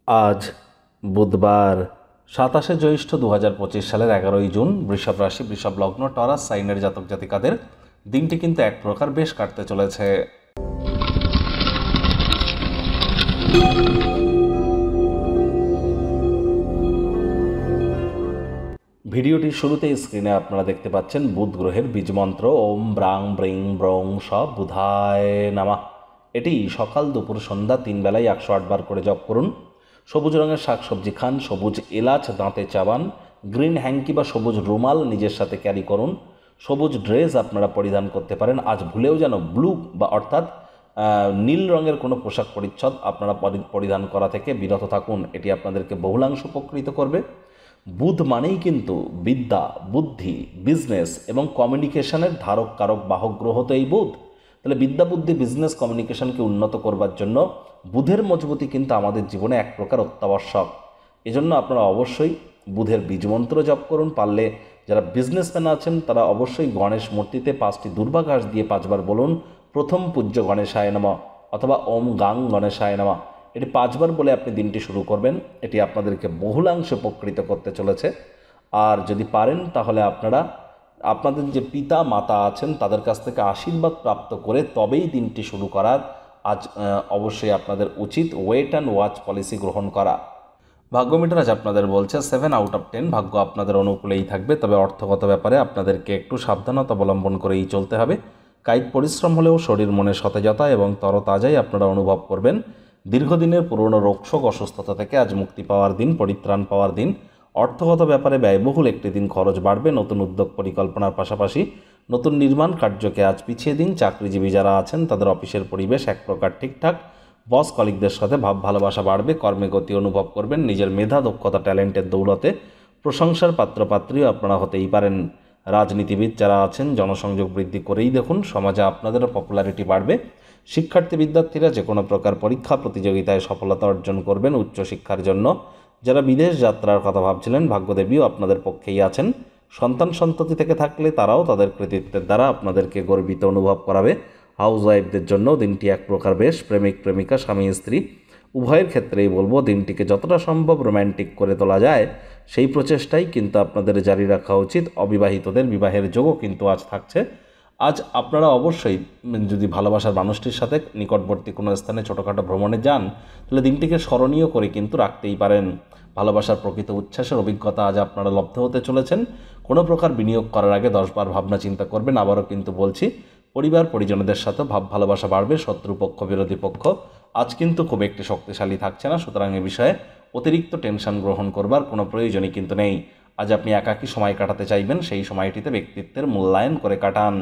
আজ বুধবার 27শে জ্যৈষ্ঠ 2025 সালের 11ই জুন। বৃষভ রাশি, বৃষভ লগ্ন, টরাস সাইনের জাতক জাতিকাদের দিনটি কিন্তু এক প্রকার বেশ কাটতে চলেছে। ভিডিওটির শুরুতেই স্ক্রিনে আপনারা দেখতে পাচ্ছেন বুধ গ্রহের বীজমন্ত্র ওম ব্রাং ব্রিং ব্রং স বুধায় নামা। এটি সকাল দুপুর সন্ধ্যা 3 বেলায় 108 বার করে জপ করুন। সবুজ রঙের শাকসবজি খান, সবুজ এলাচ দাঁতে চাবান, গ্রিন হ্যাঙ্কি বা সবুজ রুমাল নিজের সাথে ক্যারি করুন। সবুজ ড্রেস আপনারা পরিধান করতে পারেন। আজ ভুলেও যেন ব্লু বা অর্থাৎ নীল রঙের কোনো পোশাক পরিচ্ছদ আপনারা পরিধান করা থেকে বিরত থাকুন। এটি আপনাদেরকে বহুলাংশ উপকৃত করবে। বুধ মানেই কিন্তু বিদ্যা, বুদ্ধি, বিজনেস এবং কমিউনিকেশনের ধারক কারক বাহক গ্রহ তো এই বুধ। তাহলে বিদ্যা, বুদ্ধি, বিজনেস, কমিউনিকেশনকে উন্নত করবার জন্য বুধের মজবুতি কিন্তু আমাদের জীবনে এক প্রকার অত্যাবশ্যক। এজন্য আপনারা অবশ্যই বুধের বীজমন্ত্র জপ করুন। পারলে যারা বিজনেসম্যান আছেন তারা অবশ্যই গণেশ মূর্তিতে 5টি দুর্বা ঘাস দিয়ে 5 বার বলুন প্রথম পূজ্য গণেশায় নমঃ অথবা ওম গাং গণেশায় নমঃ। এটি 5 বার বলে আপনি দিনটি শুরু করবেন। এটি আপনাদেরকে বহুলাংশে উপকৃত করতে চলেছে। আর যদি পারেন তাহলে আপনারা আপনাদের যে পিতা মাতা আছেন তাদের কাছ থেকে আশীর্বাদ প্রাপ্ত করে তবেই দিনটি শুরু করার আজ অবশ্যই আপনাদের উচিত ওয়েট অ্যান্ড ওয়াচ পলিসি গ্রহণ করা। ভাগ্যমিটার আজ আপনাদের বলছে 7 আউট অফ 10 ভাগ্য আপনাদের অনুকূলেই থাকবে। তবে অর্থগত ব্যাপারে আপনাদেরকে একটু সাবধানতা অবলম্বন করেই চলতে হবে। কায়িক পরিশ্রম হলেও শরীর মনে সতেজতা এবং তরতাজাই আপনারা অনুভব করবেন। দীর্ঘদিনের পুরনো রোগশোক অসুস্থতা থেকে আজ মুক্তি পাওয়ার দিন, পরিত্রাণ পাওয়ার দিন। অর্থগত ব্যাপারে ব্যয়বহুল একটি দিন, খরচ বাড়বে। নতুন উদ্যোগ পরিকল্পনার পাশাপাশি নতুন নির্মাণ কার্যকে আজ পিছিয়ে দিন। চাকরিজীবী যারা আছেন তাদের অফিসের পরিবেশ এক প্রকার ঠিকঠাক। বস কলিগদের সাথে ভাব ভালোবাসা বাড়বে। কর্মে গতি অনুভব করবেন। নিজের মেধা, দক্ষতা, ট্যালেন্টের দৌলতে প্রশংসার পাত্রপাত্রীও আপনারা হতেই পারেন। রাজনীতিবিদ যারা আছেন জনসংযোগ বৃদ্ধি করেই দেখুন, সমাজে আপনাদেরও পপুলারিটি বাড়বে। শিক্ষার্থী বিদ্যার্থীরা যে কোনো প্রকার পরীক্ষা প্রতিযোগিতায় সফলতা অর্জন করবেন উচ্চশিক্ষার জন্য। যারা বিদেশ যাত্রার কথা ভাবছিলেন ভাগ্যদেবীও আপনাদের পক্ষেই আছেন। সন্তান সন্ততি থেকে থাকলে তারাও তাদের কৃতিত্বের দ্বারা আপনাদেরকে গর্বিত অনুভব করাবে। হাউস ওয়াইফদের জন্য দিনটি এক প্রকার বেশ। প্রেমিক প্রেমিকা, স্বামী স্ত্রী উভয়ের ক্ষেত্রেই বলবো দিনটিকে যতটা সম্ভব রোম্যান্টিক করে তোলা যায় সেই প্রচেষ্টাই কিন্তু আপনাদের জারি রাখা উচিত। অবিবাহিতদের বিবাহের যোগও কিন্তু আজ থাকছে। আজ আপনারা অবশ্যই যদি ভালোবাসার মানুষটির সাথে নিকটবর্তী কোনো স্থানে ছোটোখাটো ভ্রমণে যান তাহলে দিনটিকে স্মরণীয় করে কিন্তু রাখতেই পারেন। ভালোবাসার প্রকৃত উচ্ছ্বাসের অভিজ্ঞতা আজ আপনারা লব্ধ হতে চলেছেন। কোনো প্রকার বিনিয়োগ করার আগে 10 বার ভাবনা চিন্তা করবেন। আবারও কিন্তু বলছি, পরিবার পরিজনদের সাথে ভাব ভালোবাসা বাড়বে। শত্রুপক্ষ বিরোধী পক্ষ আজ কিন্তু খুব একটি শক্তিশালী থাকছে না। সুতরাং এ বিষয়ে অতিরিক্ত টেনশন গ্রহণ করবার কোনো প্রয়োজনই কিন্তু নেই। আজ আপনি একাকী সময় কাটাতে চাইবেন, সেই সময়টিতে ব্যক্তিত্বের মূল্যায়ন করে কাটান।